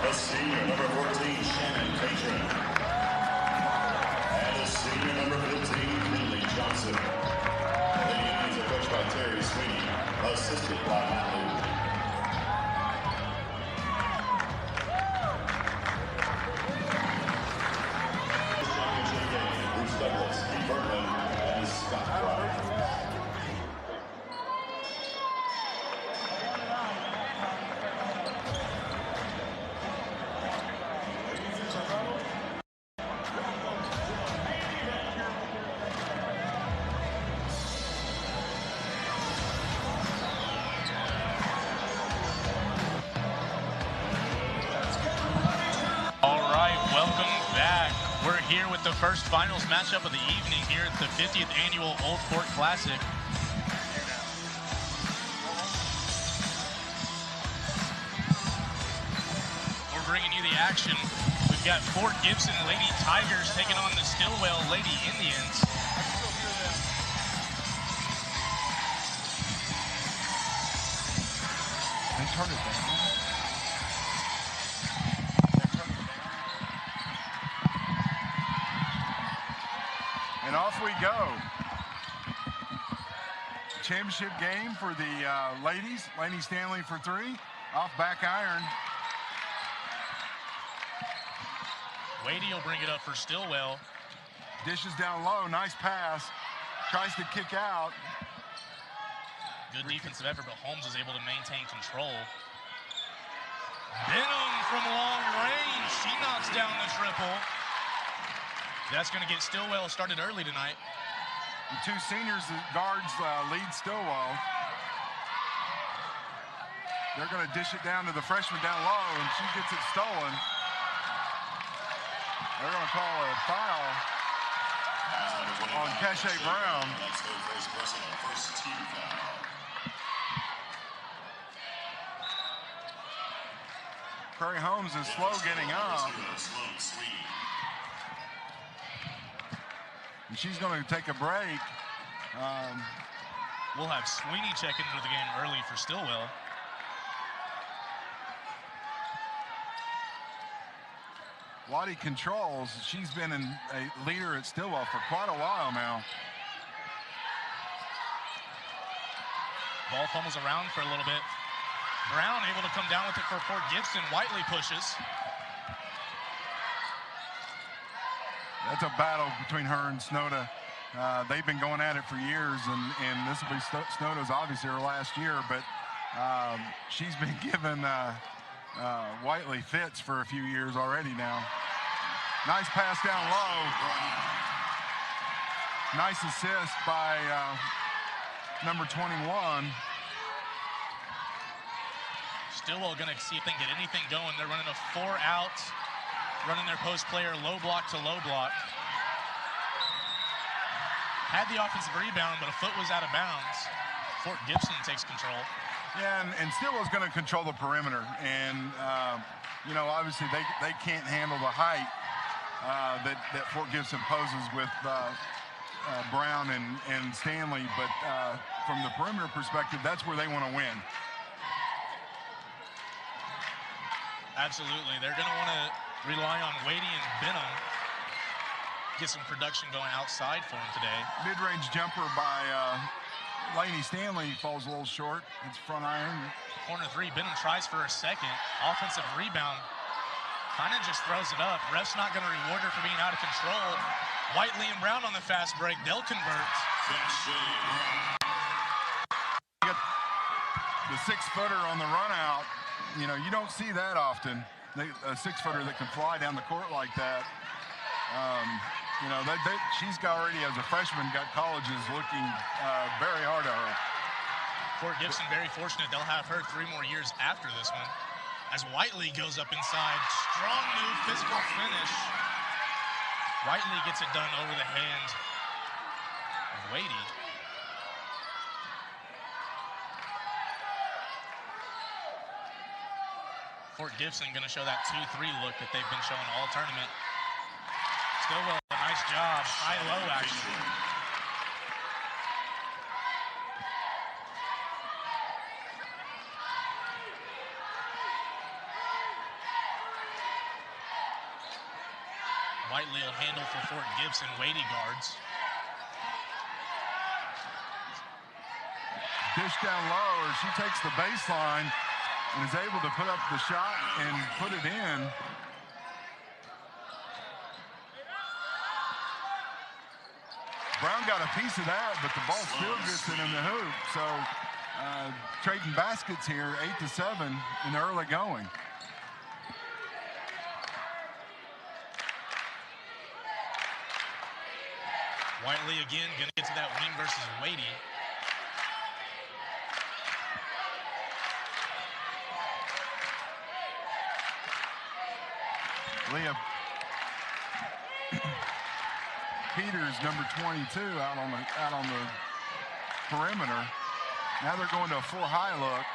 A senior, number 14, Shannon Patron. And a senior, number 15, Finley Johnson. Lady Indians are coached by Terry Sweeney, assisted by Matt Lou. Championship game, Bruce Douglas, Steve Bergman, and Scott Pryor. Here with the first finals matchup of the evening here at the 50th annual Old Fort Classic. We're bringing you the action. We've got Fort Gibson Lady Tigers taking on the Stillwell Lady Indians. They turned it down. And off we go. Championship game for the ladies. Lainey Stanley for three. Off back iron. Wadey will bring it up for Stillwell. Dishes down low. Nice pass. Tries to kick out. Good defensive effort, but Holmes is able to maintain control. Benham from long range. She knocks down the triple. That's going to get Stillwell started early tonight. The two seniors guards lead Stillwell. They're going to dish it down to the freshman down low, and she gets it stolen. They're going to call a foul on Cache Brown. That's their first personal, first team foul. Prairie Holmes is slow getting up. And she's going to take a break. We'll have Sweeney check into the game early for Stillwell. Lottie controls. She's been a leader at Stillwell for quite a while now. Ball fumbles around for a little bit. Brown able to come down with it for Fort Gibson. Whiteley pushes. That's a battle between her and Snowda. They've been going at it for years, and this will be Snowda's obviously her last year, but she's been giving Whiteley fits for a few years already now. Nice pass down low. Nice assist by number 21. Stillwell going to see if they can get anything going. They're running a 4-out, running their post player low block to low block. Had the offensive rebound, but a foot was out of bounds. Fort Gibson takes control. Yeah, and Stillwell's going to control the perimeter. And, you know, obviously they can't handle the height that Fort Gibson poses with Brown and Stanley. But from the perimeter perspective, that's where they want to win. Absolutely. They're going to want to rely on Wadey and Benham. Get some production going outside for him today. Mid-range jumper by Lainey Stanley falls a little short. It's front iron. Corner three, Benham tries for a second. Offensive rebound. Kind of just throws it up. Ref's not going to reward her for being out of control. Whiteley and Brown on the fast break. They'll convert. The 6-footer on the run out. You know, you don't see that often. A 6-footer that can fly down the court like that. You know, she's already, as a freshman, got colleges looking very hard at her. Fort Gibson very fortunate. They'll have her 3 more years after this one. As Whiteley goes up inside. Strong move, physical finish. Whiteley gets it done over the hand of Wadey. Fort Gibson going to show that 2-3 look that they've been showing all tournament. Stillwell, a nice job. High-low action. Whiteley will handle for Fort Gibson. Wadey guards. Dish down low, or she takes the baseline and is able to put up the shot and put it in. Brown got a piece of that, but the ball still gets it in the hoop. So trading baskets here, 8-7 in the early going. Whiteley again going to get to that wing versus Wadey. Leah Peters, number 22, out on the perimeter. Now they're going to a 4-high look.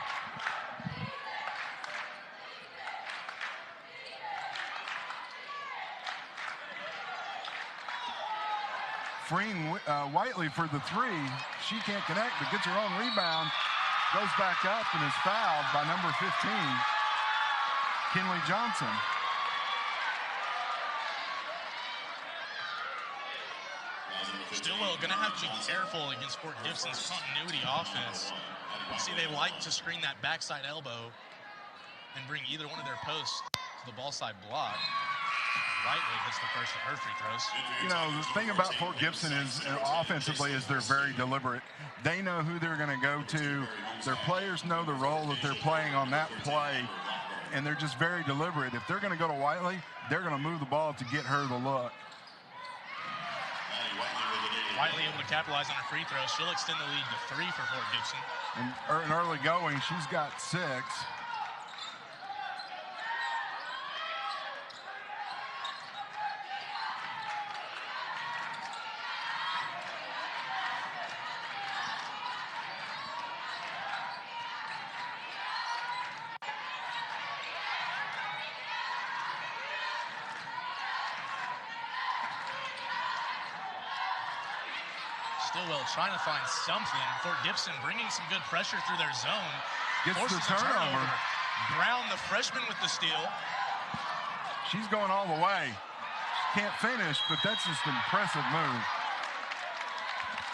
Freeing Whiteley for the three. She can't connect, but gets her own rebound. Goes back up and is fouled by number 15, Kinley Johnson. Stillwell going to have to be careful against Fort Gibson's continuity offense. See, they like to screen that backside elbow and bring either one of their posts to the ball side block. Whiteley hits the first of her free throws. You know, the thing about Fort Gibson is offensively is they're very deliberate. They know who they're going to go to. Their players know the role that they're playing on that play, and they're just very deliberate. If they're going to go to Whiteley, they're going to move the ball to get her the look. Whiteley able to capitalize on her free throw. She'll extend the lead to 3 for Fort Gibson. And in early going, she's got 6. Stillwell trying to find something. Fort Gibson bringing some good pressure through their zone. Gets the Forces turnover. Brown, the freshman, with the steal. She's going all the way. She can't finish, but that's just an impressive move.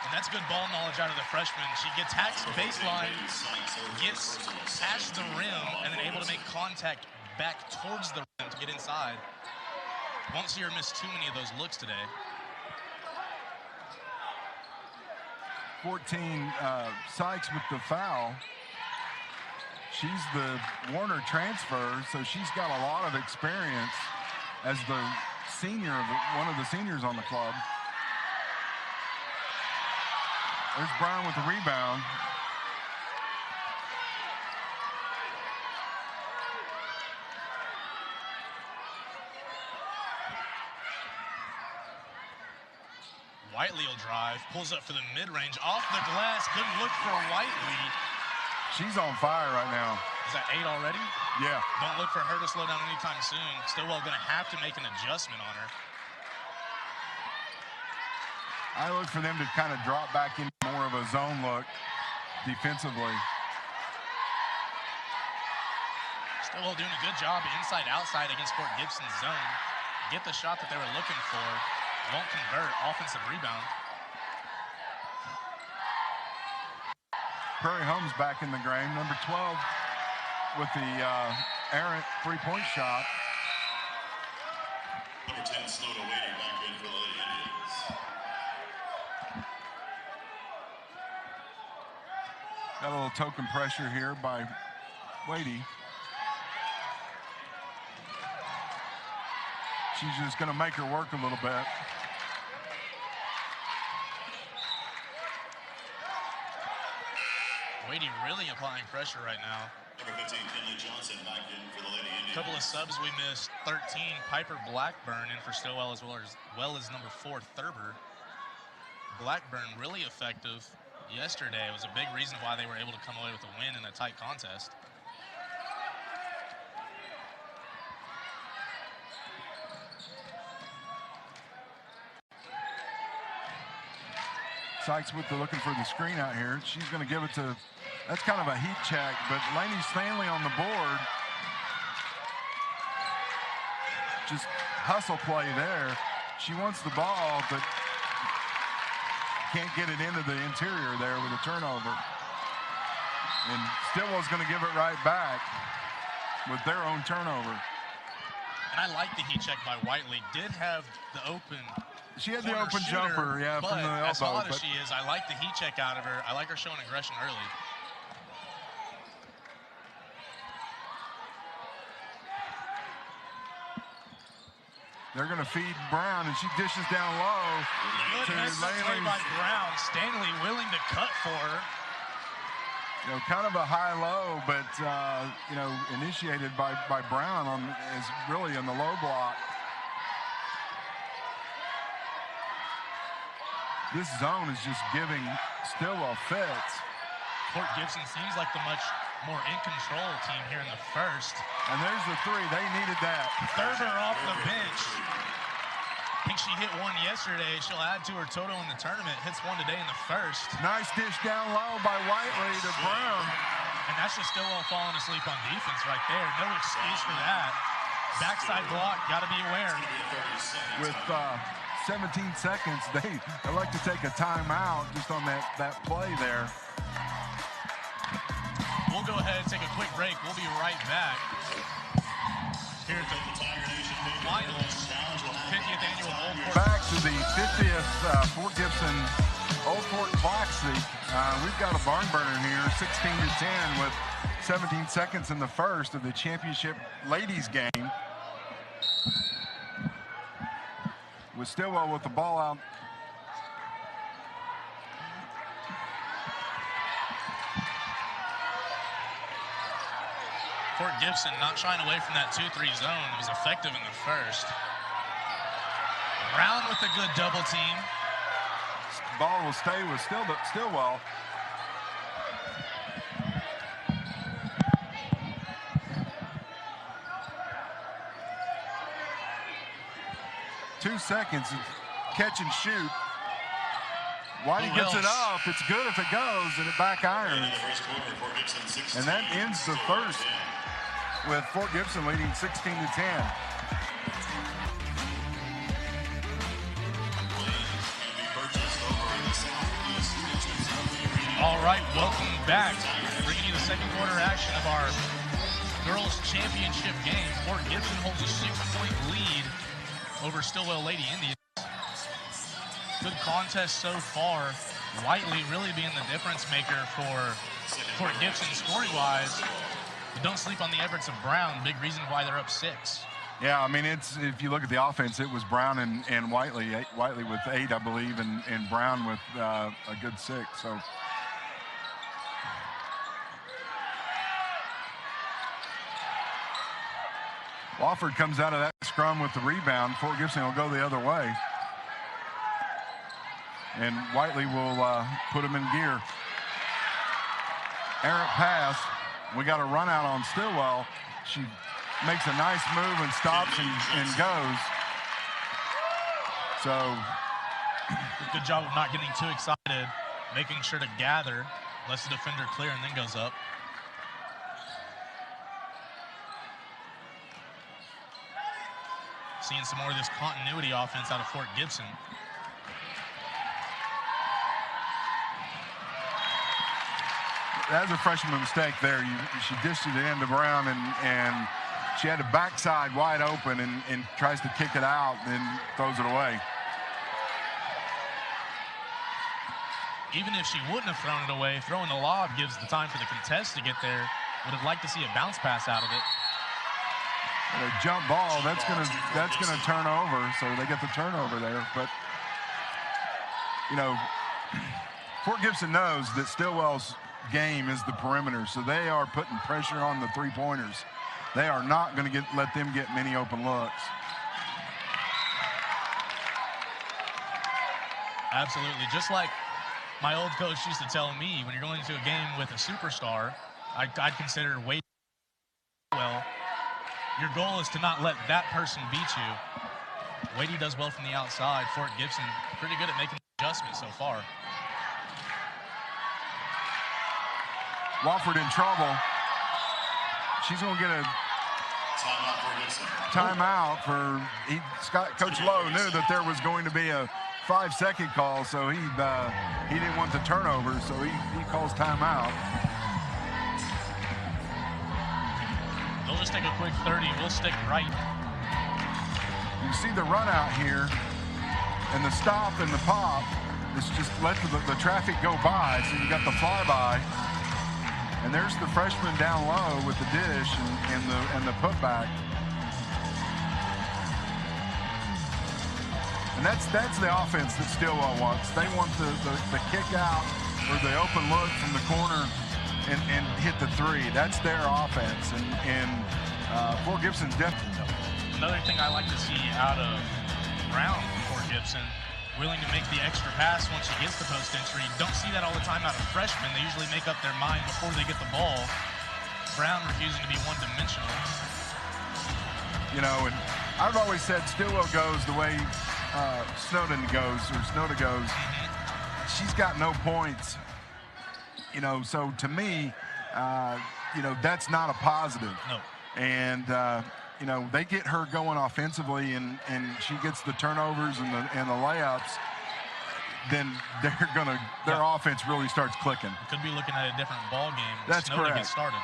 And that's good ball knowledge out of the freshman. She gets hacks baseline, gets past the rim, and then able to make contact back towards the rim to get inside. Won't see her miss too many of those looks today. 14, Sykes with the foul. She's the Warner transfer, so she's got a lot of experience as the senior, one of the seniors on the club. There's Brown with the rebound. Whiteley will drive, pulls up for the mid-range, off the glass. Good look for Whiteley. She's on fire right now. Is that 8 already? Yeah. Don't look for her to slow down anytime soon. Stillwell going to have to make an adjustment on her. I look for them to kind of drop back into more of a zone look defensively. Stillwell doing a good job inside-outside against Fort Gibson's zone. Get the shot that they were looking for. Won't convert. Offensive rebound. Prairie Home's back in the game. Number 12 with the errant three-point shot. Number 10, Snowda waiting back in for the Lady Indians. Got a little token pressure here by Wadey. She's just going to make her work a little bit. Wadey really applying pressure right now. Number 15, Kinley Johnson back in for the Lady Indians. Couple of subs we missed. 13, Piper Blackburn in for Stillwell, as well as number 4, Thurber. Blackburn really effective yesterday. It was a big reason why they were able to come away with a win in a tight contest. Sykes with looking for the screen out here. She's going to give it to, that's kind of a heat check, but Lainey Stanley on the board. Just hustle play there. she wants the ball, but can't get it into the interior there with a turnover. And Stillwell's going to give it right back with their own turnover. And I like the heat check by Whiteley. Did have the open. She had the corner open shooter, jumper, yeah, but from the elbow. as hot as she is, I like the heat check out of her. I like her showing aggression early. They're going to feed Brown, and she dishes down low. Good message play by Brown. Stanley willing to cut for her. You know, kind of a high-low, but you know, initiated by Brown is really in the low block. This zone is just giving Stillwell fits. Fort Gibson seems like the much more in control team here in the first. And there's the three. They needed that. Thurber off the bench. I think she hit one yesterday. She'll add to her total in the tournament. Hits one today in the first. Nice dish down low by Whiteley to Brown. And that's just Stillwell falling asleep on defense right there. No excuse for that. Backside block, got to be aware. With 17 seconds, they like to take a timeout just on that play there. We'll go ahead and take a quick break. We'll be right back here at the finals, 50th annual Old Fort. Back to the 50th Fort Gibson Old Fort Classic. We've got a barn burner here, 16-10 with 17 seconds in the first of the championship ladies game. With Stillwell with the ball out. Fort Gibson not shying away from that 2-3 zone. It was effective in the first. Brown with a good double team. Ball will stay with Stillwell. Two seconds, catch and shoot. Whitey gets it up. It's good if it goes, and it back irons. And that ends the first with Fort Gibson leading 16-10. All right, welcome back. Bringing you the second quarter action of our girls championship game. Fort Gibson holds a 6-point lead over Stillwell Lady Indians. Good contest so far. Whiteley really being the difference maker for Fort Gibson scoring-wise. But don't sleep on the efforts of Brown. Big reason why they're up 6. Yeah, I mean, if you look at the offense, it was Brown and Whiteley. Whiteley with 8, I believe, and Brown with a good 6. So. Wofford comes out of that scrum with the rebound. Fort Gibson will go the other way. And Whiteley will put him in gear. Errant pass. We got a run out on Stillwell. She makes a nice move and stops and goes. So. Good job of not getting too excited, making sure to gather, lets the defender clear, and then goes up. Seeing some more of this continuity offense out of Fort Gibson. That's a freshman mistake there. She dished it into Brown, and she had a backside wide open and tries to kick it out, then throws it away. Even if she wouldn't have thrown it away, throwing the lob gives the time for the contest to get there. Would have liked to see a bounce pass out of it. A jump ball, that's gonna turn over, so they get the turnover there. But you know, Fort Gibson knows that Stillwell's game is the perimeter, so they are putting pressure on the three-pointers. They are not going to let them get many open looks. Absolutely, just like my old coach used to tell me, when you're going into a game with a superstar, I'd consider Wade well. Your goal is to not let that person beat you. Wadey does well from the outside. Fort Gibson pretty good at making adjustments so far. Wofford in trouble. She's going to get a Timeout for Coach Lowe knew that there was going to be a 5-second call, so he didn't want the turnover, so he calls timeout. They'll just take a quick 30. We'll stick right. You see the run out here, and the stop and the pop. It's just let the traffic go by, so you got the flyby. And there's the freshman down low with the dish and the putback. And that's the offense that Stillwell wants. They want the kick out or the open look from the corner and hit the three. That's their offense. And Fort Gibson's definitely. Another thing I like to see out of Brown for Gibson, willing to make the extra pass once she gets the post entry. Don't see that all the time out of freshmen. They usually make up their mind before they get the ball. Brown refusing to be one-dimensional. You know, and I've always said Stillwell goes the way Snowden goes, or Snowda goes. She's got no points. You know, so to me, you know, that's not a positive. No. And, you know, they get her going offensively and she gets the turnovers and the layups, then their offense really starts clicking. Could be looking at a different ball game. That's correct. Gets started.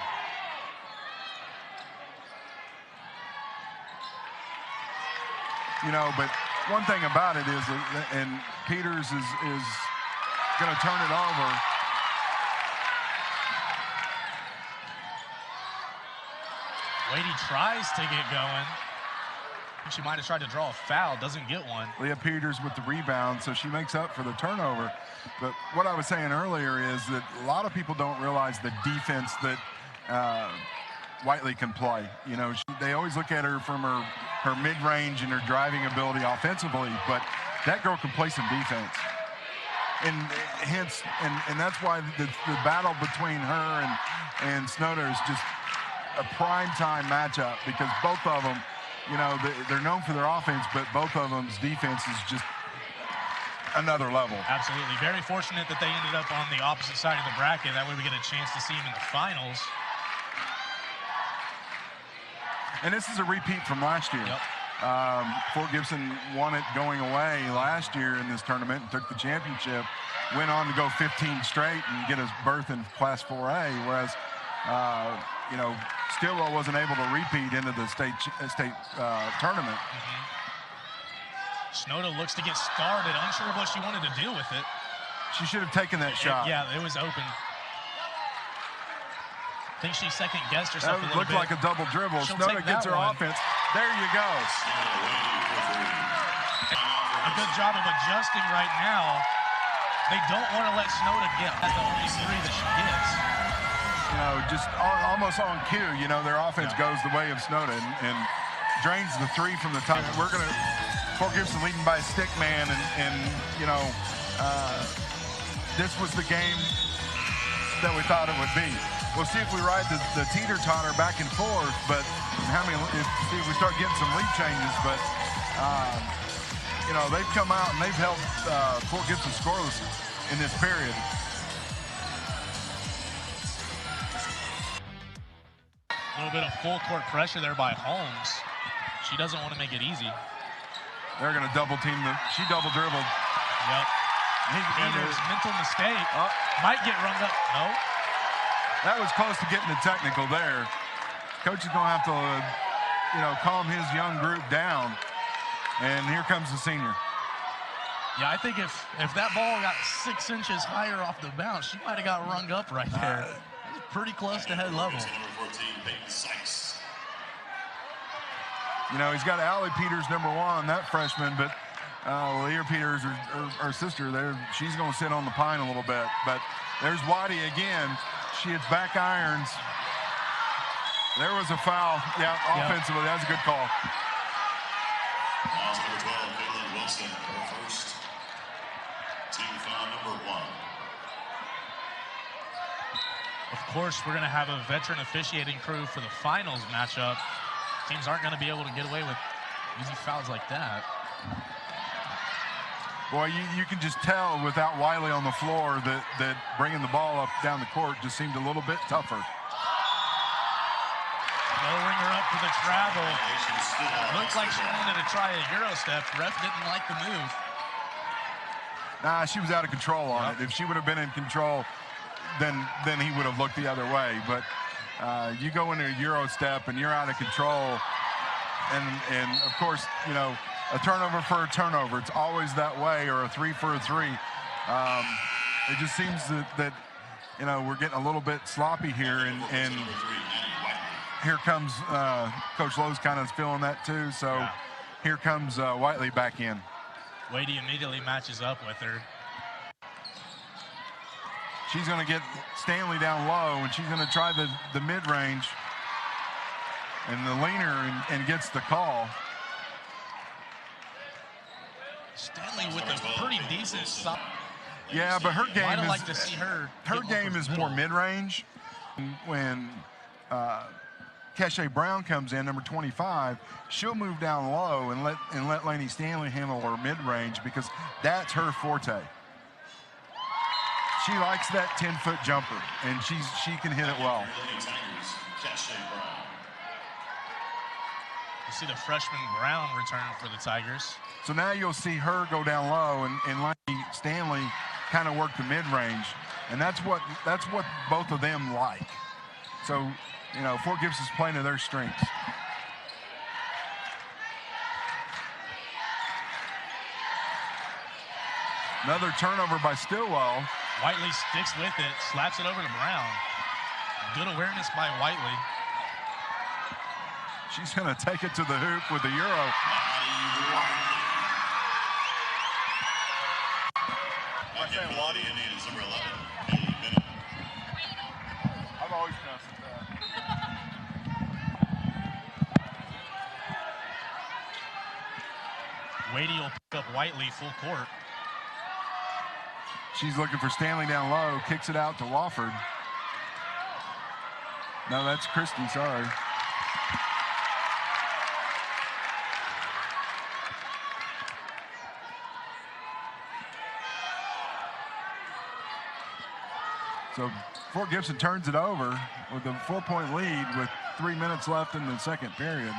You know, but one thing about it is, and Peters is going to turn it over. Wadey tries to get going. She might have tried to draw a foul, doesn't get one. Leah Peters with the rebound, so she makes up for the turnover. But what I was saying earlier is that a lot of people don't realize the defense that Whiteley can play. You know, they always look at her from her mid-range and her driving ability offensively, but that girl can play some defense. And hence, and that's why the battle between her and Snowda is just a prime-time matchup, because both of them, you know, they're known for their offense, but both of them's defense is just another level. Absolutely. Very fortunate that they ended up on the opposite side of the bracket. That way we get a chance to see them in the finals. And this is a repeat from last year. Yep. Fort Gibson won it going away last year in this tournament and took the championship, went on to go 15 straight and get a berth in Class 4A, whereas, you know, Stillwell wasn't able to repeat into the state tournament. Snowda looks to get started, unsure of what she wanted to do with it. She should have taken that shot. Yeah, it was open. I think she second-guessed herself a little bit. Looked like a double dribble. Snowda gets her offense. There you go. A good job of adjusting right now. They don't want to let Snowda get the only three that she gets. You know, just almost on cue, you know, their offense goes the way of Snowda and drains the three from the top. We're going to, Fort Gibson leading by a stick man, and you know, this was the game that we thought it would be. We'll see if we ride the teeter-totter back and forth, but see if we start getting some lead changes. But, you know, they've come out and they've held Fort Gibson scoreless in this period. A little bit of full court pressure there by Holmes. She doesn't want to make it easy. They're going to double team she double dribbled. Yep. Peters, mental mistake. Might get rung up. No. That was close to getting the technical there. Coach is going to have to, you know, calm his young group down. And here comes the senior. Yeah, I think if that ball got 6 inches higher off the bounce, she might have got rung up right there. Pretty close to head level. You know, he's got Allie Peters, number 1, that freshman, but Leah Peters, her sister, she's going to sit on the pine a little bit. But there's Wadey again. She hits back irons. There was a foul. Yeah, offensively, that was a good call. Number 12, Caitlin Wilson, her first team foul, number 1. Of course, we're going to have a veteran officiating crew for the finals matchup. Teams aren't going to be able to get away with easy fouls like that. Boy, you can just tell without Wiley on the floor that bringing the ball up down the court just seemed a little bit tougher. Lowering her up for the travel. Looked like she wanted to try a Euro step. Ref didn't like the move. Nah, she was out of control on it. If she would have been in control, then he would have looked the other way. But you go into a Euro step and you're out of control. And of course, you know, a turnover for a turnover. It's always that way, or a 3 for a 3. It just seems that you know, we're getting a little bit sloppy here, and here comes Coach Lowe's kind of feeling that too. So here comes Whiteley back in. Wadey immediately matches up with her. She's going to get Stanley down low, and she's going to try the mid-range and the leaner and gets the call. Stanley with a pretty decent stop. Yeah, but her game I'd is like to see her game is more mid-range. When Keshae Brown comes in, number 25, she'll move down low and let Lainey Stanley handle her mid-range, because that's her forte. She likes that 10-foot jumper, and she can hit it well. You see the freshman Brown return for the Tigers. So now you'll see her go down low and Lainey Stanley kind of work the mid-range, and that's what both of them like. So, you know, Fort Gibson's playing to their strengths. Another turnover by Stillwell. Whiteley sticks with it, slaps it over to Brown. Good awareness by Whiteley. She's going to take it to the hoop with the Euro. I say Lottie is number 11. I've always pronounced it that. Wadey will pick up Whiteley full court. She's looking for Stanley down low, kicks it out to Wofford. No, that's Christie, sorry. So Fort Gibson turns it over with a 4-point lead with 3 minutes left in the second period.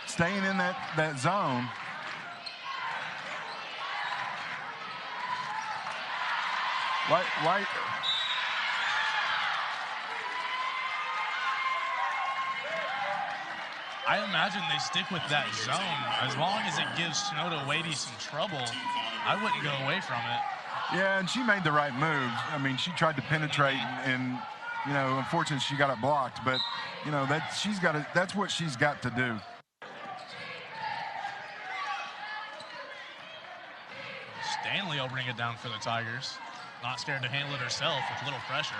Staying in that zone. White. I imagine they stick with that zone. As long as it gives Shinoda Wadey some trouble, I wouldn't go away from it. Yeah, and she made the right move. I mean, she tried to penetrate, and you know, unfortunately, she got it blocked. But you know, that's what she's got to do. Stanley will bring it down for the Tigers. Not scared to handle it herself with little pressure.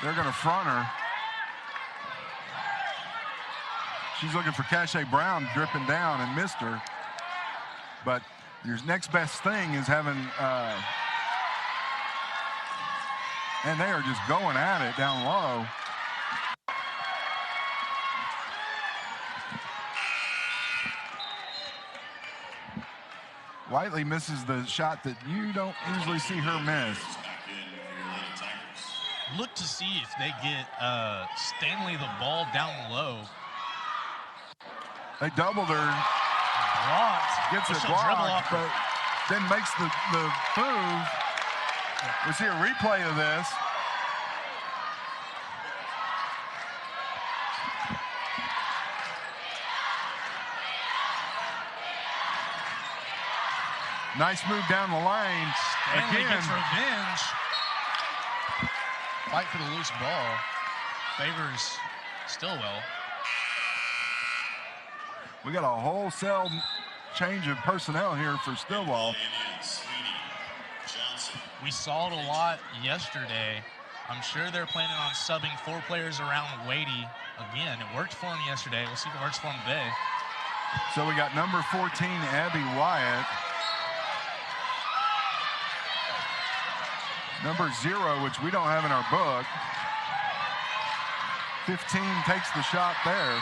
They're going to front her. She's looking for Keshae Brown, dripping down, and missed her. But your next best thing is having, and they are just going at it down low. Whiteley misses the shot that you don't usually see her miss. Look to see if they get Stanley the ball down low. They doubled her. Blocked. Gets it blocked, but then makes the move. We see a replay of this. Nice move down the lane. Stanley Again. gets revenge. Fight for the loose ball. Favors Stillwell. We got a wholesale change of personnel here for Stillwell. We saw it a lot yesterday. I'm sure they're planning on subbing 4 players around Wadey again. It worked for him yesterday. We'll see if it works for him today. So we got number 14, Abby Wyatt. Number 0, which we don't have in our book. 15 takes the shot there,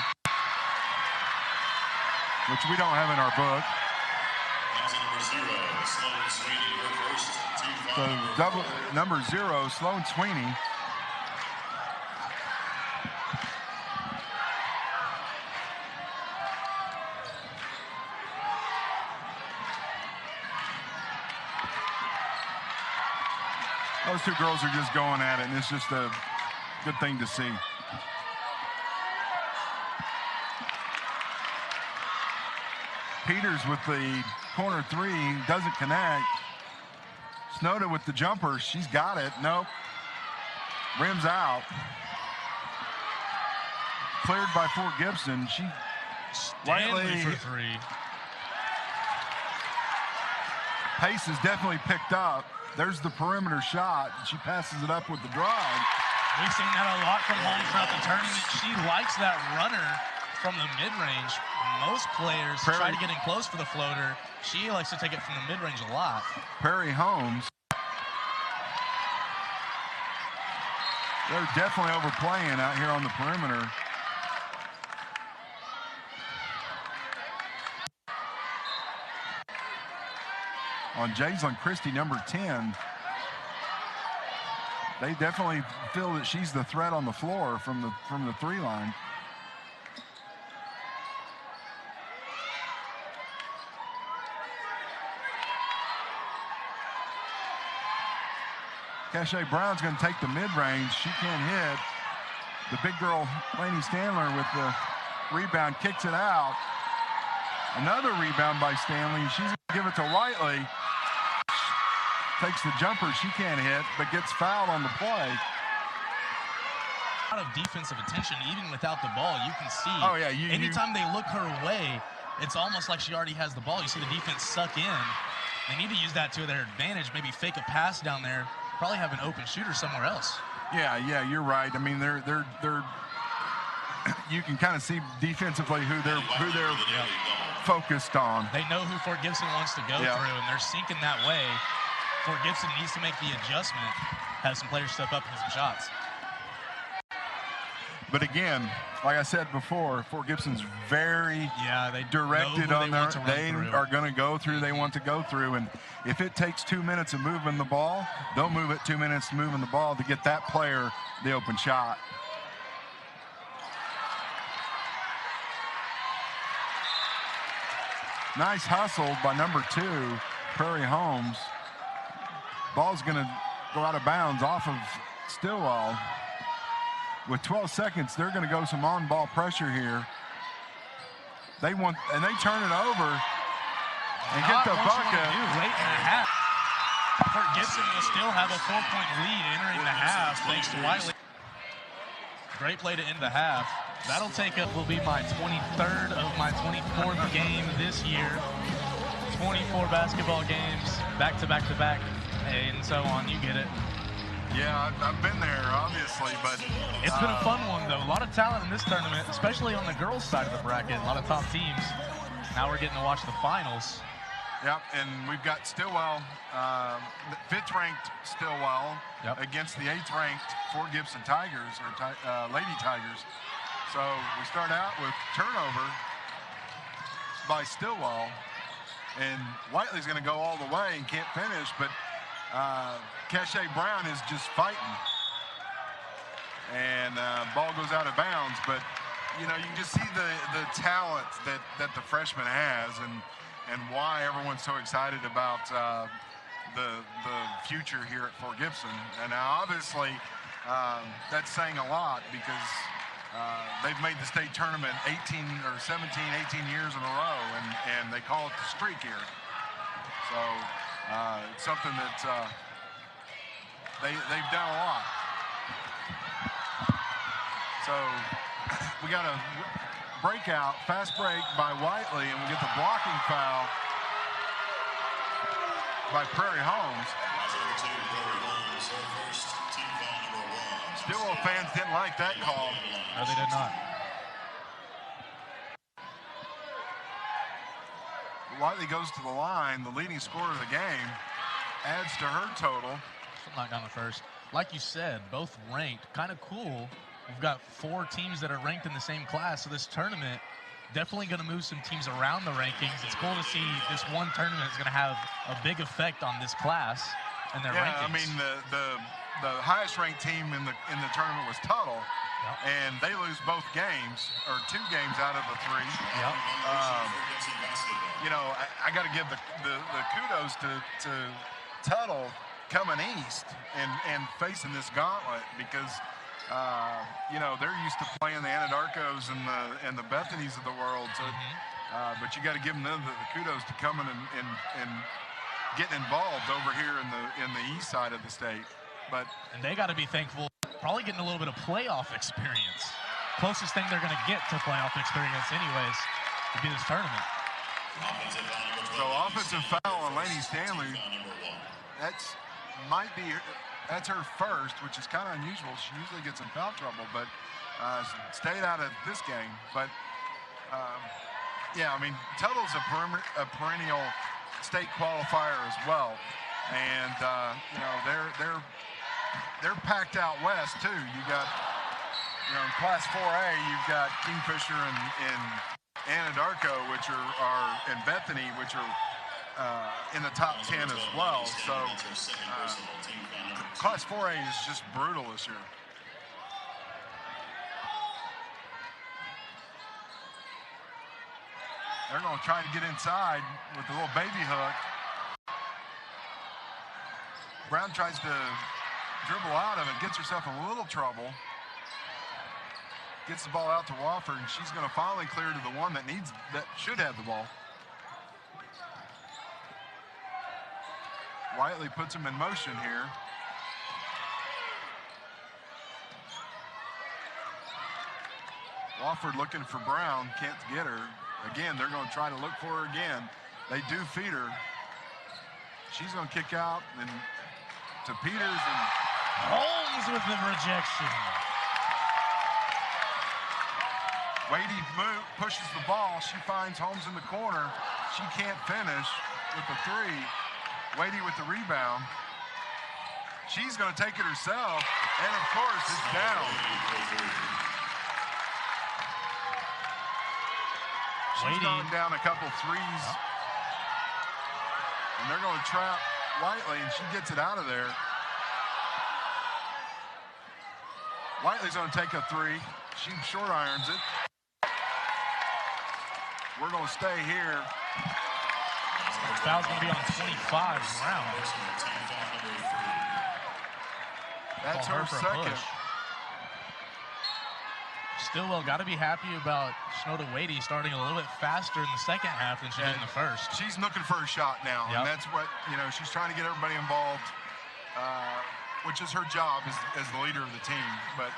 which we don't have in our book. Sloane Sweeney, her first team So foul. double number 0, Sloane Sweeney. Those two girls are just going at it, and it's just a good thing to see. Peters with the corner 3, doesn't connect. Snowda with the jumper, she's got it. Nope. Rims out. Cleared by Fort Gibson. Stanley for 3. Pace is definitely picked up. There's the perimeter shot. She passes it up with the drive. We've seen that a lot from Holmes throughout the tournament. She likes that runner from the mid-range. Most players try to get in close for the floater. She likes to take it from the mid-range a lot. Perry Holmes. They're definitely overplaying out here on the perimeter. On Jaislyn Christie, number 10. They definitely feel that she's the threat on the floor from the 3 line. Cache Brown's going to take the mid-range. She can't hit. The big girl, Lainey Stanley, with the rebound, kicks it out. Another rebound by Stanley. She's going to give it to Whiteley. Takes the jumper. She can't hit, but gets fouled on the play. A lot of defensive attention, even without the ball. You can see. Oh, yeah. Anytime they look her way, it's almost like she already has the ball. You see the defense suck in. They need to use that to their advantage. Maybe fake a pass down there. Probably have an open shooter somewhere else. Yeah, you're right. I mean, they're you can kind of see defensively who they're focused on. They know who Fort Gibson wants to go through, and they're sinking that way. Fort Gibson needs to make the adjustment, have some players step up and hit some shots. But again, like I said before, Fort Gibson's very they directed on their. They are going to go through. They want to go through, and if it takes 2 minutes of moving the ball, they'll move it 2 minutes moving the ball to get that player the open shot. Nice hustle by number 2, Prairie Holmes. Ball's going to go out of bounds off of Stillwell. With 12 seconds, they're going to go some on-ball pressure here. They turn it over and get the bucket. Late in the half. Fort Gibson will still have a 4-point lead entering the half, thanks to Whiteley. Great play to end the half. That'll will be my 23rd of my 24th game this year. 24 basketball games, back to back to back, and so on. You get it. Yeah, I've been there, obviously, but it's been a fun one, though. A lot of talent in this tournament, especially on the girls' side of the bracket. A lot of top teams. Now we're getting to watch the finals. Yep, and we've got Stillwell, 5th-ranked Stillwell against the 8th-ranked Fort Gibson Tigers, or Lady Tigers. So we start out with turnover by Stillwell, and Whiteley's going to go all the way and can't finish, but Cache Brown is just fighting. And ball goes out of bounds, but you know, you can just see the talent that the freshman has, and why everyone's so excited about the future here at Fort Gibson. And now obviously that's saying a lot, because they've made the state tournament 18 years in a row, and they call it the streak here. So it's something that they've done a lot. So we got a breakout, fast break by Whiteley, and we get the blocking foul by Prairie Holmes. Stillwell fans didn't like that call. No, they did not. Whiteley goes to the line, the leading scorer of the game, adds to her total. Knocked down the first. Like you said, both ranked. Kind of cool. We've got 4 teams that are ranked in the same class, so this tournament definitely going to move some teams around the rankings. It's cool to see this one tournament is going to have a big effect on this class and their rankings. I mean, the highest ranked team in the tournament was Tuttle, and they lose both games, or 2 games out of the 3. You know, I got to give the kudos to Tuttle coming east and facing this gauntlet, because you know, they're used to playing the Anadarkos and the Bethanies of the world. So, but you got to give them the kudos to coming and getting involved over here in the east side of the state. And they got to be thankful, probably getting a little bit of playoff experience. Closest thing they're going to get to playoff experience, anyways, to be this tournament. So offensive foul on Laney Stanley. That's her first, which is kind of unusual. She usually gets in foul trouble, but stayed out of this game. But yeah, I mean, Tuttle's a perennial state qualifier as well, and you know, they're packed out west too. You got, you know, in Class 4A, you've got Kingfisher and Anadarko, which are and Bethany, which are in the top 10 as well. So Class 4A is just brutal this year. They're going to try to get inside with the little baby hook. Brown tries to dribble out of it, gets herself in a little trouble. Gets the ball out to Wofford, and she's going to finally clear to the one that should have the ball. Whiteley puts him in motion here. Wofford looking for Brown, can't get her. Again, they're going to try to look for her again. They do feed her. She's going to kick out and to Peters, and Holmes with the rejection. Wadey pushes the ball. She finds Holmes in the corner. She can't finish with the 3. Wadey with the rebound. She's going to take it herself, and of course, it's down. She's gone down a couple 3s, and they're going to trap Whiteley, and she gets it out of there. Whiteley's going to take a 3. She short irons it. We're going to stay here. Foul's going to be on 25 Brown. That's her second. Stillwell got to be happy about Shinoda Wadey starting a little bit faster in the second half than she did in the first. She's looking for a shot now, and that's what, you know, she's trying to get everybody involved, which is her job as the leader of the team. But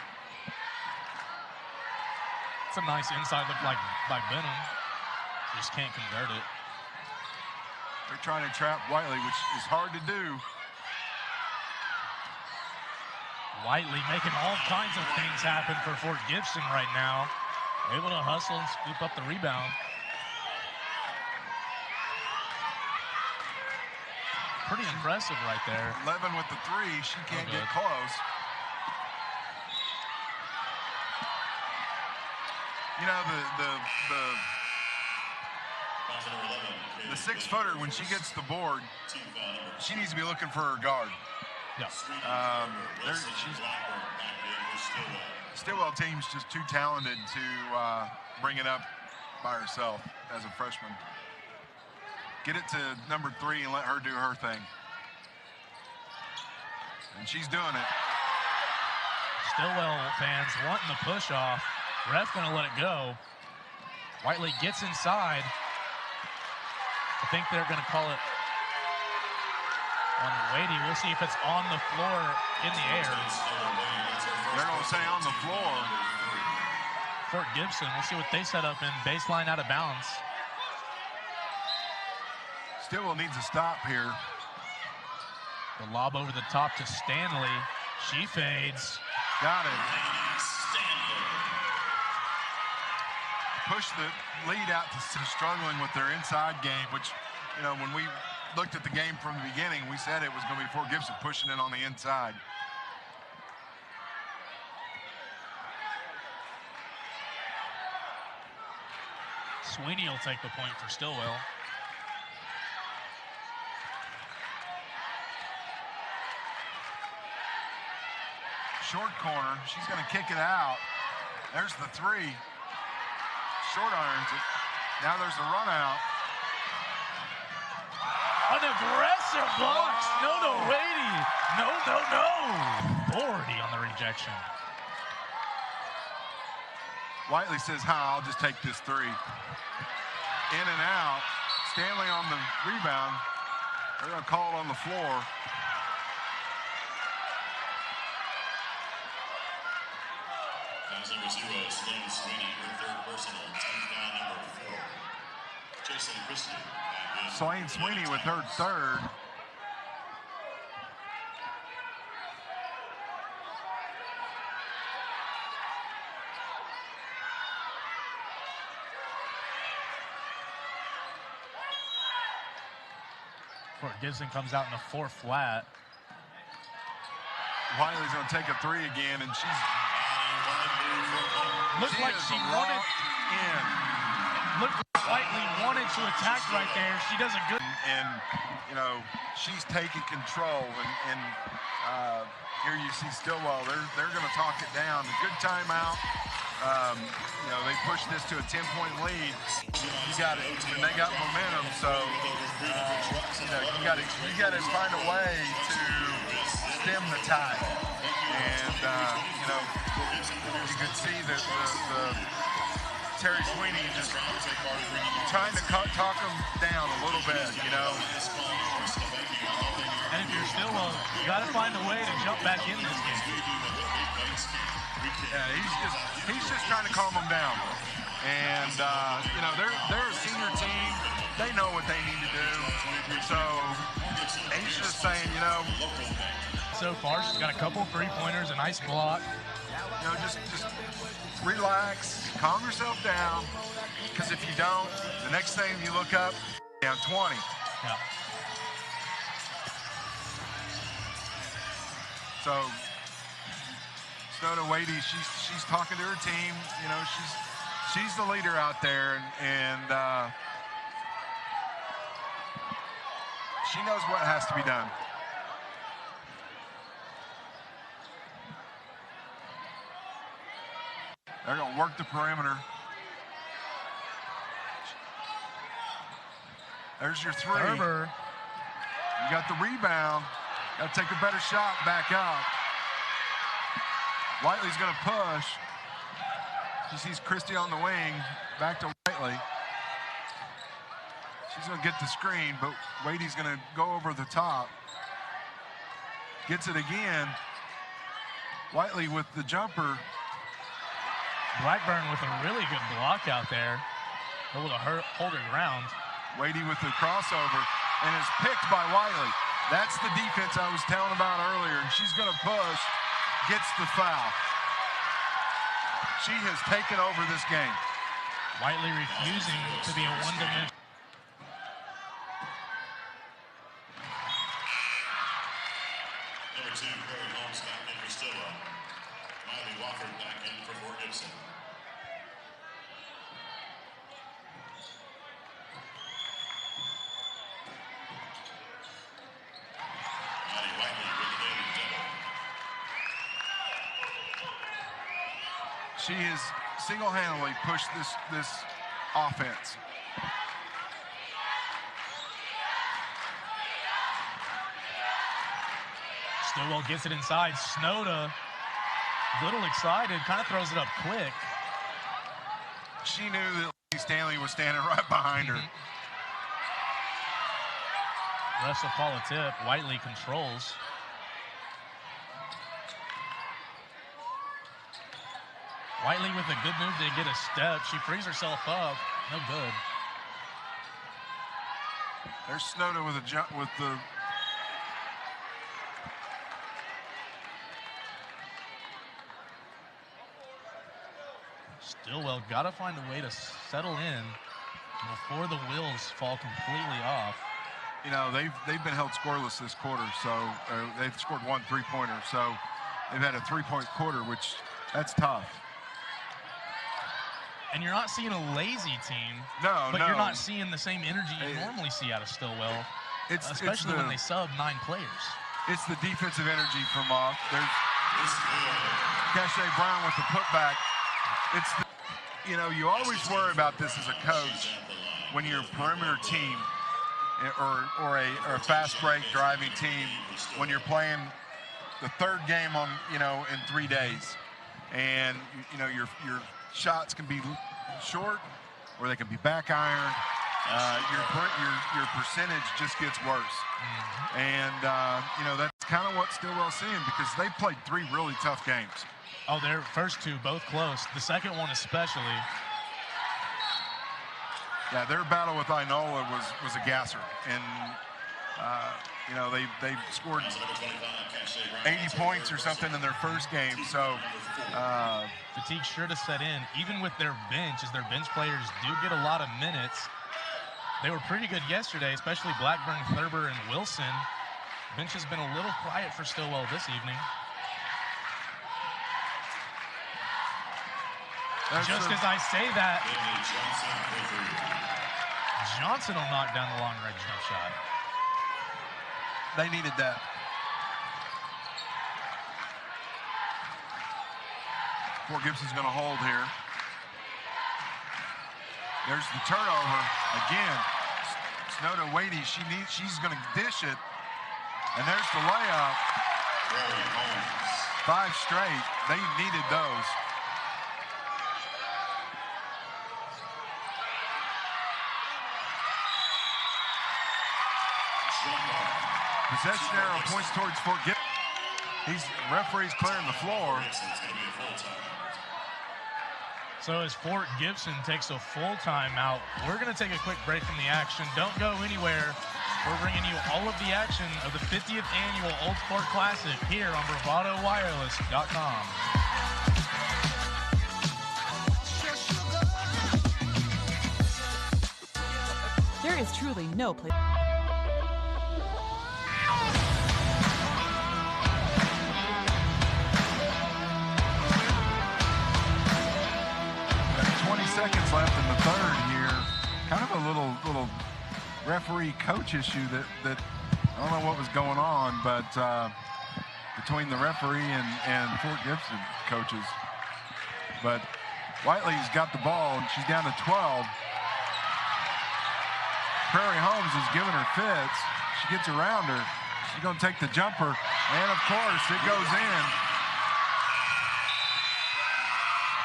it's a nice inside look by Benham. Just can't convert it. They're trying to trap Whiteley, which is hard to do. Whiteley making all kinds of things happen for Fort Gibson right now. Able to hustle and scoop up the rebound. Pretty impressive right there. 11 with the 3. She can't get close. You know, the 6-footer, when she gets the board, she needs to be looking for her guard. Stillwell team's just too talented to bring it up by herself as a freshman. Get it to number 3 and let her do her thing. And she's doing it. Stillwell fans wanting the push off. Ref gonna let it go. Whiteley gets inside. I think they're gonna call it on Wadey. We'll see if it's on the floor in the air. They're going to say on the floor. Fort Gibson, we'll see what they set up in. Baseline out of bounds. Stillwell needs a stop here. The lob over the top to Stanley. She fades. Got it. Push the lead out to struggling with their inside game, which, you know, when we looked at the game from the beginning, we said it was going to be Fort Gibson pushing in on the inside. Sweeney will take the point for Stillwell. Short corner. She's going to kick it out. There's the three. Short irons it. Now there's a run out. An aggressive block. Snowda Wadey. No. Bordy on the rejection. Whiteley says, I'll just take this three. In and out. Stanley on the rebound. They're going to call it on the floor. Fouls number 0, Sloan Sweeney, her third personal, team foul number 4. Jason Christie. Sloan Sweeney with her third. Fort Gibson comes out in the 4 flat. Wiley's going to take a three again, and she's Looked like she wanted in. Looked like Whiteley wanted to attack right there. She does a good. And you know, she's taking control. And here you see Stillwell. They're going to talk it down. A good timeout. You know, they pushed this to a 10-point lead. You got it, and they got momentum. So you know, you got to find a way to stem the tide. And you know, you could see that the Terry Sweeney just trying to talk them down a little bit, you know. And if you're Stillwell, you got to find a way to jump back in this game. Yeah, he's just trying to calm them down. And you know, they're a senior team. They know what they need to do. So he's just saying, you know. So far, she's got a couple three-pointers, a nice block. You know, just relax, calm yourself down, because if you don't, the next thing you look up, down 20. Yeah. So Snowda Wadey, she's talking to her team. You know, she's the leader out there, and she knows what has to be done. They're going to work the perimeter. There's your three. Gerber. You got the rebound. Got to take a better shot back out. Whiteley's going to push. She sees Christie on the wing. Back to Whiteley. She's going to get the screen, but Wadey's going to go over the top. Gets it again. Whiteley with the jumper. Blackburn with a really good block out there. Able to hold her ground. Wadey with the crossover and is picked by Whiteley. That's the defense I was telling about earlier. She's going to push, gets the foul. She has taken over this game. Whiteley refusing to be a one-dimensional. Number 2, Corey Holmes back in for Stillwell. Miley Wofford back in for Fort Gibson. Maddie Whiteley with the daily double. She has single-handedly pushed this offense. Stillwell gets it inside. Snowda, a little excited, kind of throws it up quick. She knew that Stanley was standing right behind her. Refs will call a tip. Whiteley controls. Whiteley with a good move to get a step. She frees herself up. No good. There's Snowda with a jump with the. Stillwell got to find a way to settle in before the wheels fall completely off. You know, they've been held scoreless this quarter, so they've scored 1 3-pointer. So they've had a 3-point quarter, which that's tough. And you're not seeing a lazy team. No, but no. you're not seeing the same energy you normally see out of Stillwell, especially when they sub 9 players. It's the defensive energy from off. There's Cache Brown with the putback. It's the, you know, you always worry about this as a coach when you're a perimeter team or a fast break driving team when you're playing the third game on, you know, in 3 days, and you know your shots can be short or they can be back ironed. Your percentage just gets worse. And you know, that's kind of what Stillwell's seeing, because they played 3 really tough games. Oh, their first 2 both close. The second one especially. Yeah, their battle with Inola was a gasser, and you know, they scored 80 points or something in their first game. So fatigue sure to set in, even with their bench, as their bench players do get a lot of minutes. They were pretty good yesterday, especially Blackburn, Thurber, and Wilson. Bench has been a little quiet for Stillwell this evening. Just as I say that, Johnson will knock down the long-range jump shot. They needed that. Fort Gibson's going to hold here. There's the turnover again. Snowda Wadey, she's going to dish it, and there's the layup. 5 straight. They needed those. Possession arrow points towards Fort Gibson. Referee's clearing the floor. So as Fort Gibson takes a full timeout, we're going to take a quick break from the action. Don't go anywhere. We're bringing you all of the action of the 50th annual Old Sport Classic here on BravadoWireless.com. There is truly no place. Seconds left in the third here. Kind of a little referee coach issue that I don't know what was going on, but between the referee and Fort Gibson coaches. But Whiteley's got the ball and she's down to 12. Prairie Holmes is giving her fits. She gets around her. She's going to take the jumper, and of course it goes in.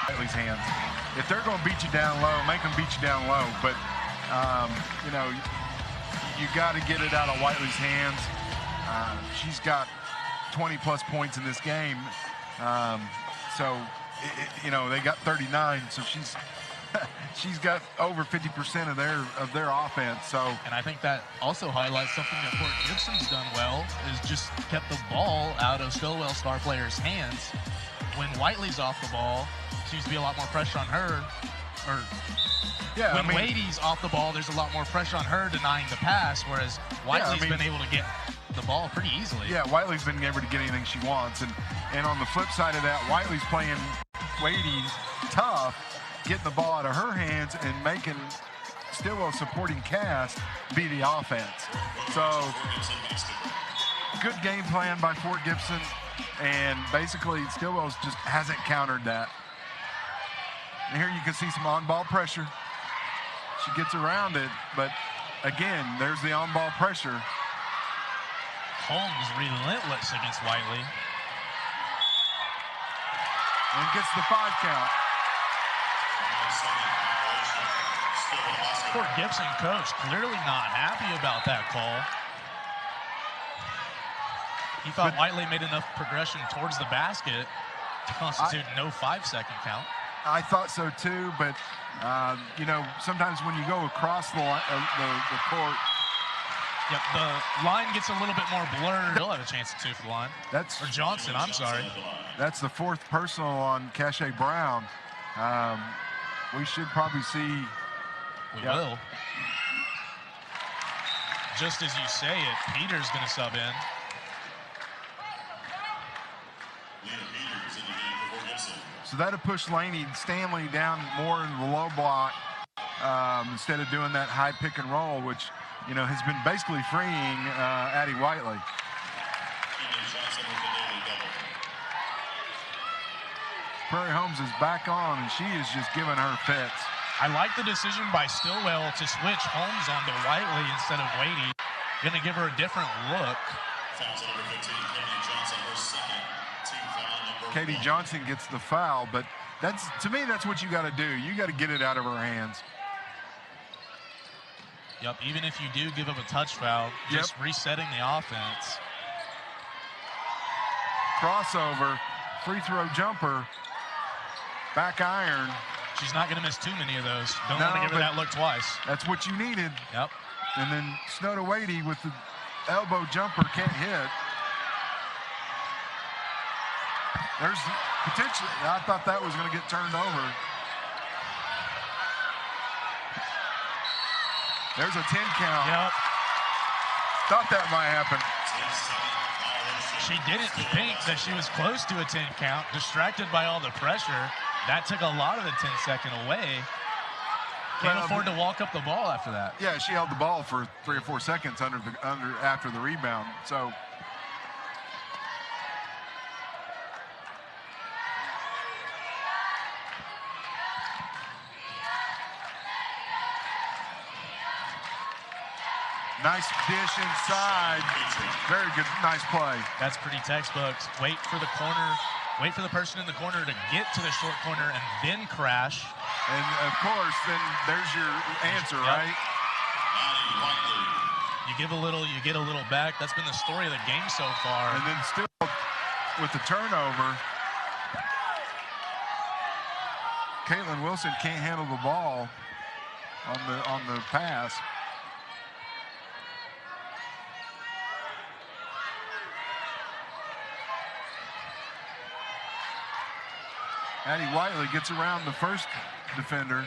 Whiteley's hands. If they're going to beat you down low, make them beat you down low. But, you know, you got to get it out of Whiteley's hands. She's got 20-plus points in this game. So, you know, they got 39. So she's got over 50% of their offense. So, and I think that also highlights something that Fort Gibson's done well, is just kept the ball out of Stillwell star players' hands. When Whiteley's off the ball, seems to be a lot more pressure on her. Or yeah, when Wadey's off the ball, there's a lot more pressure on her denying the pass, whereas Whiteley's been able to get the ball pretty easily. Yeah, Whiteley's been able to get anything she wants. And on the flip side of that, Whiteley's playing Wadey tough, getting the ball out of her hands and making Stillwell supporting cast be the offense. So good game plan by Fort Gibson. And basically, Stillwell just hasn't countered that. And here you can see some on-ball pressure. She gets around it, but again, there's the on-ball pressure. Holmes relentless against Whiteley. And gets the 5 count. Fort Gibson coach clearly not happy about that call. He thought Whiteley made enough progression towards the basket to constitute no 5-second count. I thought so too, but you know, sometimes when you go across the court, yep, the line gets a little bit more blurred. He'll have a chance to 2 for the line. Or Johnson, I'm sorry. That's the 4th personal on Cache Brown. We should probably see. We will. Just as you say it, Peter's going to sub in. So that'll push Stanley down more in the low block instead of doing that high pick and roll, which, you know, has been basically freeing Addie Whiteley. Prairie Holmes is back on, and she is just giving her fits. I like the decision by Stillwell to switch Holmes onto Whiteley instead of Wadey. Going to give her a different look. Katie Johnson gets the foul, but to me, that's what you got to do. You got to get it out of her hands. Yep, even if you do give up a touch foul, just resetting the offense. Crossover, free throw jumper, back iron. She's not going to miss too many of those. Don't want to give her that look twice. That's what you needed. Yep. And then Snowda Wadey with the elbow jumper can't hit. There's potentially, I thought that was going to get turned over. There's a 10 count. Yep. Thought that might happen. She didn't think that she was close to a 10 count, distracted by all the pressure. That took a lot of the 10-second away. Can't afford to walk up the ball after that. Yeah, she held the ball for 3 or 4 seconds after the rebound. So nice dish inside. Very good, nice play. That's pretty textbook. Wait for the corner. Wait for the person in the corner to get to the short corner and then crash. And of course, then there's your answer, right? You give a little, you get a little back. That's been the story of the game so far. And then still with the turnover, Caitlin Wilson can't handle the ball on the pass. Addie Whiteley gets around the first defender.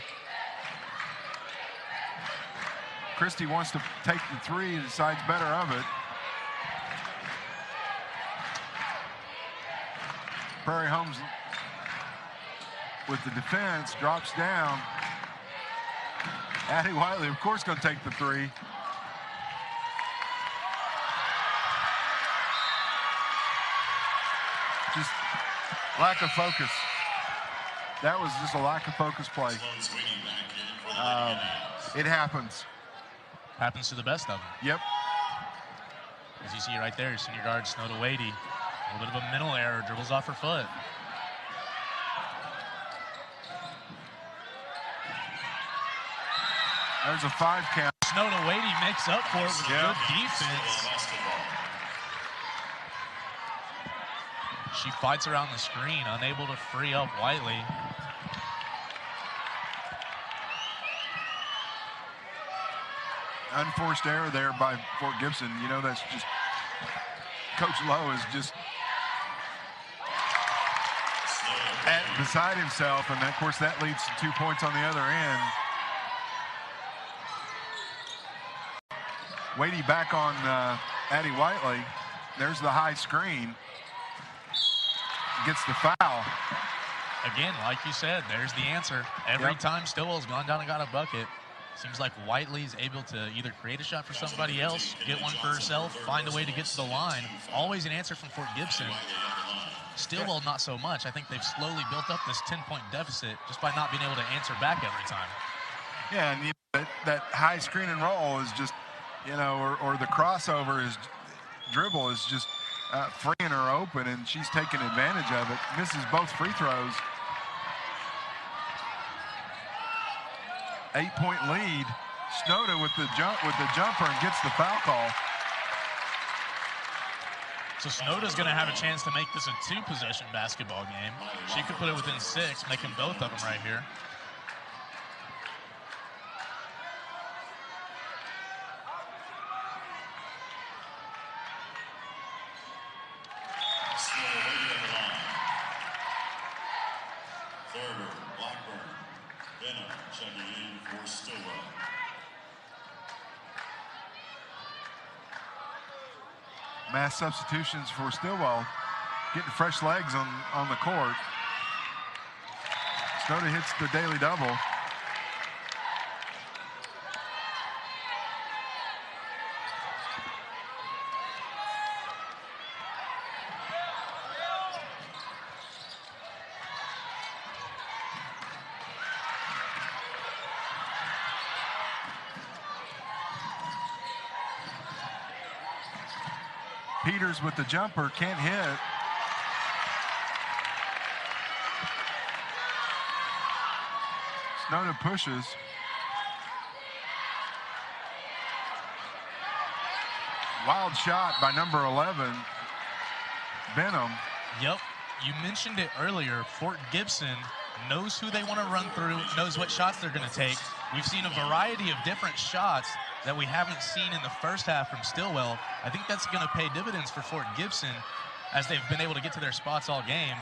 Christie wants to take the three and decides better of it. Prairie Holmes with the defense drops down. Addie Whiteley, of course, going to take the three. Just lack of focus. That was just a lack of focus play. It happens. Happens to the best of them. Yep. As you see right there, senior guard Snowda Wadey. A little bit of a mental error, dribbles off her foot. There's a 5 count. Snowda Wadey makes up for it with good defense. She fights around the screen, unable to free up Whiteley. Unforced error there by Fort Gibson. You know, that's just, Coach Lowe is just beside himself, and of course that leads to 2 points on the other end. Wadey back on Addie Whiteley. There's the high screen. Gets the foul. Again, like you said, there's the answer. Every time Stillwell's gone down and got a bucket, seems like Whiteley's able to either create a shot for somebody else, get one for herself, find a way to get to the line. Always an answer from Fort Gibson. Stillwell, not so much. I think they've slowly built up this 10-point deficit just by not being able to answer back every time. Yeah, and you know, that high screen and roll is just, you know, or the crossover is dribble is just freeing her open, and she's taking advantage of it. Misses both free throws. 8-point lead. Snowda with the jumper and gets the foul call. So Snowda's going to have a chance to make this a 2-possession basketball game. She could put it within 6, making both of them right here. Thurber, Blackburn, Benham checking in for Stillwell. Mass substitutions for Stillwell, getting fresh legs on the court. Snowden hits the daily double. Peters with the jumper, can't hit. Snowden pushes. Wild shot by number 11, Benham. Yep, you mentioned it earlier. Fort Gibson knows who they want to run through, knows what shots they're going to take. We've seen a variety of different shots that we haven't seen in the first half from Stillwell. I think that's going to pay dividends for Fort Gibson as they've been able to get to their spots all game.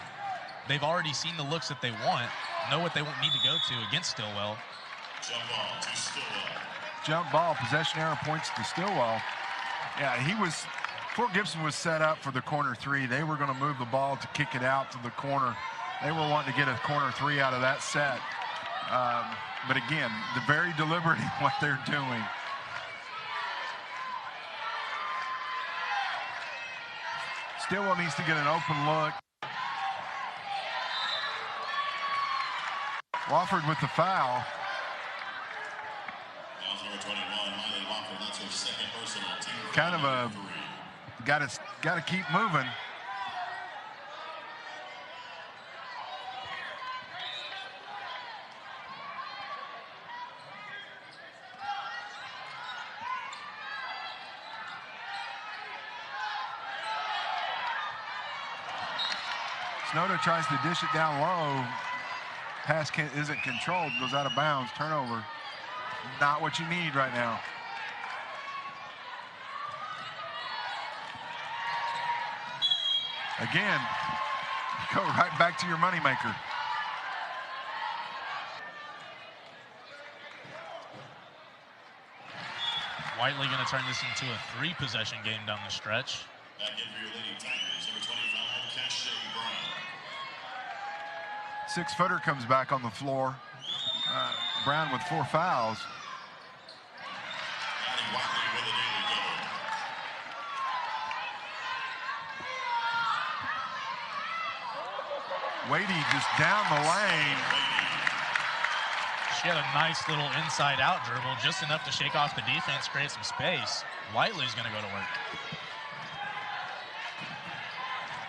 They've already seen the looks that they want, know what they need to go to against Stillwell. Jump ball to Stillwell. Jump ball, possession error, points to Stillwell. Yeah, Fort Gibson was set up for the corner three. They were going to move the ball to kick it out to the corner. They were wanting to get a corner three out of that set. But again, they're very deliberate in what they're doing. Stillwell needs to get an open look. Wofford with the foul. Now number 21, Miley Wofford. That's her second personal. Team Kind of a got to keep moving. Snowden tries to dish it down low. Pass isn't controlled, goes out of bounds. Turnover. Not what you need right now. Again, go right back to your moneymaker. Whiteley going to turn this into a 3-possession game down the stretch. Back in for your Lady Tigers, number 25, Cache Brown. 6-footer comes back on the floor. Brown with 4 fouls. Adding Whiteley with a daily double. Wadey just down the lane. She had a nice little inside-out dribble, just enough to shake off the defense, create some space. Whiteley's going to go to work.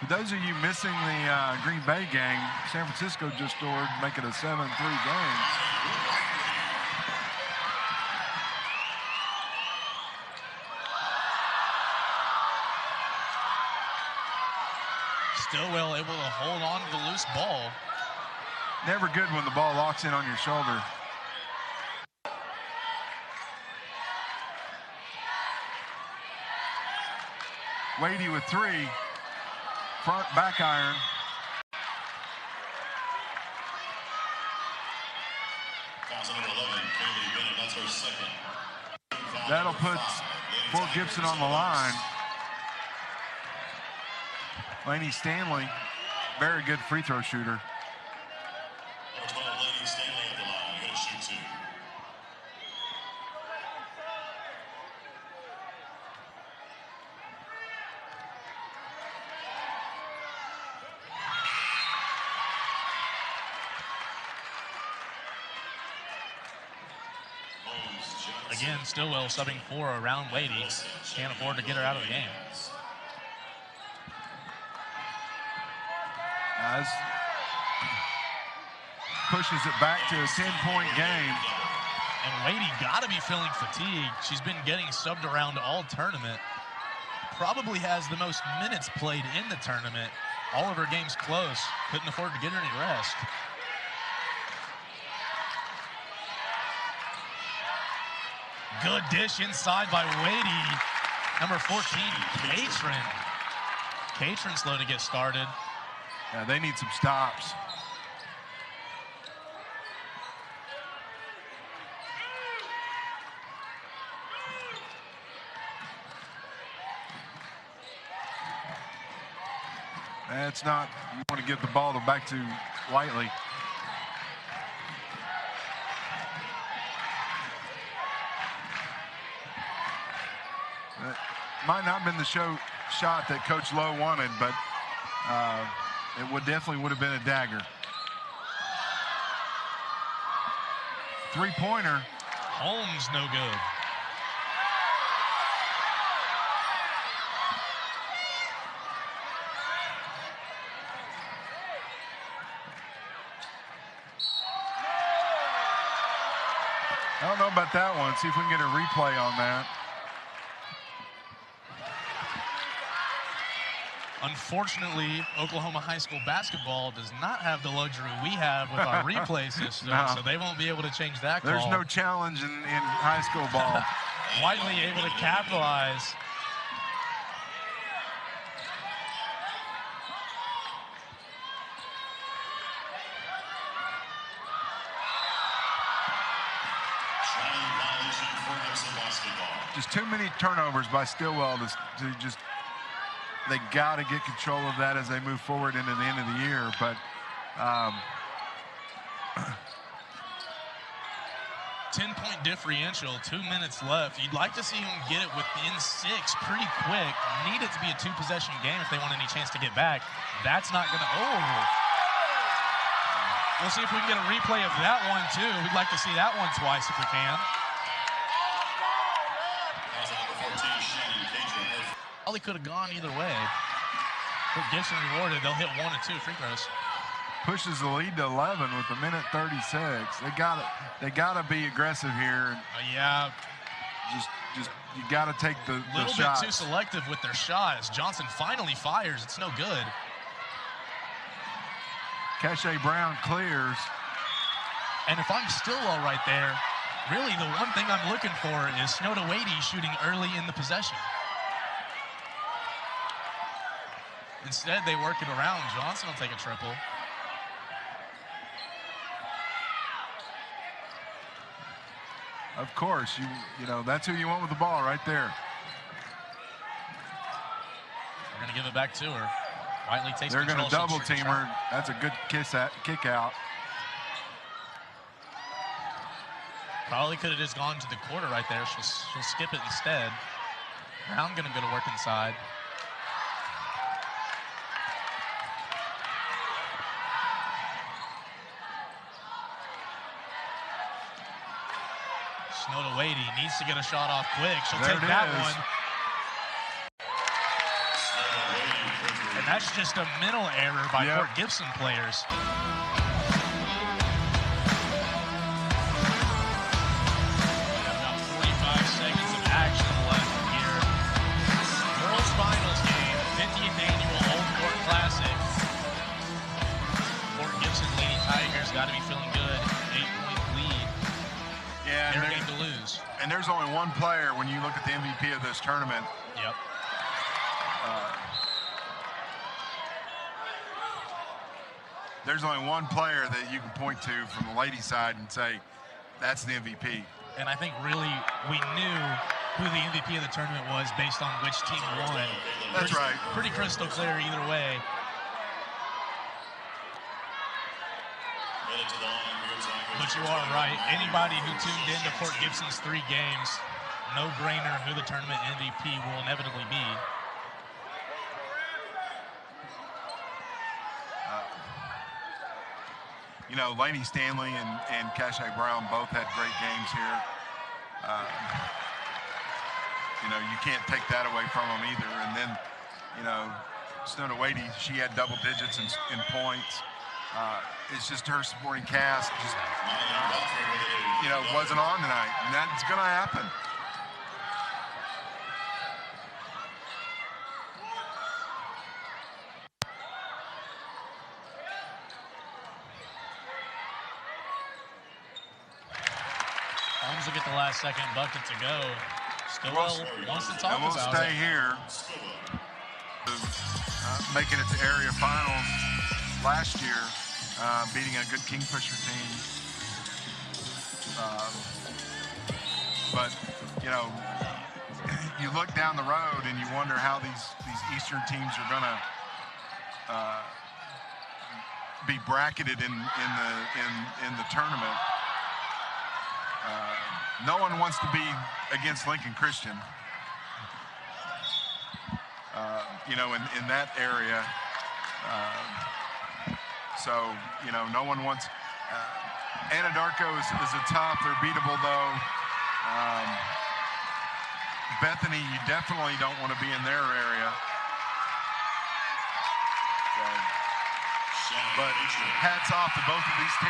For those of you missing the Green Bay game, San Francisco just scored, make it a 7-3 game. Stillwell able to hold on to the loose ball. Never good when the ball locks in on your shoulder. Wadey with 3. Front back iron. Fouls number 11, Kaylee Bennett. That's her second. Foul That'll number put 5. Lady Fort Tigers Gibson on the on line. Laney Stanley, very good free throw shooter. Number 12, Lady Stanley at the line. Going to shoot 2. Again, Stillwell subbing 4 around Wadey. Can't afford to get her out of the game. As pushes it back to a 10-point game. And Wadey got to be feeling fatigue. She's been getting subbed around all tournament. Probably has the most minutes played in the tournament. All of her games close. Couldn't afford to get her any rest. Good dish inside by Wadey. Number 14, Catron. Catron slow to get started. Yeah, they need some stops. That's not, you want to give the ball back to Whiteley. might not have been the shot that Coach Lowe wanted, but it definitely would have been a dagger. Three-pointer. Holmes, no good. I don't know about that one. See if we can get a replay on that. Unfortunately, Oklahoma high school basketball does not have the luxury we have with our replay system, No. so they won't be able to change that call. There's no challenge in high school ball. Whiteley able to capitalize. Shiny violation for Gibson basketball. Just too many turnovers by Stillwell to just. They got to get control of that as they move forward into the end of the year. But 10-point differential, 2 minutes left. You'd like to see them get it within 6 pretty quick. Need it to be a 2-possession game if they want any chance to get back. That's not going to. Oh. We'll see if we can get a replay of that one, too. We'd like to see that one twice if we can. That's number 14, Shannon Cajun. Probably could have gone either way. But Gibson rewarded. They'll hit 1 and 2 free throws. pushes the lead to 11 with a minute 36. They gotta be aggressive here. Yeah. Just you gotta take the little shot. bit too selective with their shots. Johnson finally fires. It's no good. Cache Brown clears. And if I'm Stillwell right there, really the one thing I'm looking for is Snowda Wadey shooting early in the possession. Instead, they work it around. Johnson will take a triple. Of course, you know that's who you want with the ball right there. They're going to give it back to her. Whiteley takes They're control. going to double team her. That's a good kick out. Probably could have just gone to the quarter right there. She'll skip it instead. Brown going to go to work inside. Snowda Wadey needs to get a shot off quick. She'll take that one. And that's just a mental error by Fort Gibson players. About 45 seconds of action left here. Girls Finals game, 50th annual Old Fort Classic. Fort Gibson Lady Tigers got to be feeling good. 8-point lead. Yeah, They're going to lose. And there's only one player when you look at the MVP of this tournament. Yep. There's only one player that you can point to from the ladies' side and say, that's the MVP. And I think really we knew who the MVP of the tournament was based on which team won. That's right. Pretty crystal clear either way. But you are right. Anybody who tuned into Fort Gibson's 3 games, no-brainer who the tournament MVP will inevitably be. You know, Laney Stanley and Cache Brown both had great games here. You know, you can't take that away from them either. And then, you know, Snowda Wadey, she had double digits in points. It's just her supporting cast just, you know, wasn't on tonight. And that's going to happen. Holmes will get the last second bucket to go. Stillwell wants to talk and we'll about stay it. here. Making it to area finals last year, beating a good Kingfisher team. But, you know, you look down the road and you wonder how these Eastern teams are going to be bracketed in the tournament. No one wants to be against Lincoln Christian. you know, in that area. So, you know, no one wants. Anadarko is a tough. They're beatable, though. Bethany, you definitely don't want to be in their area. So, but hats off to both of these teams.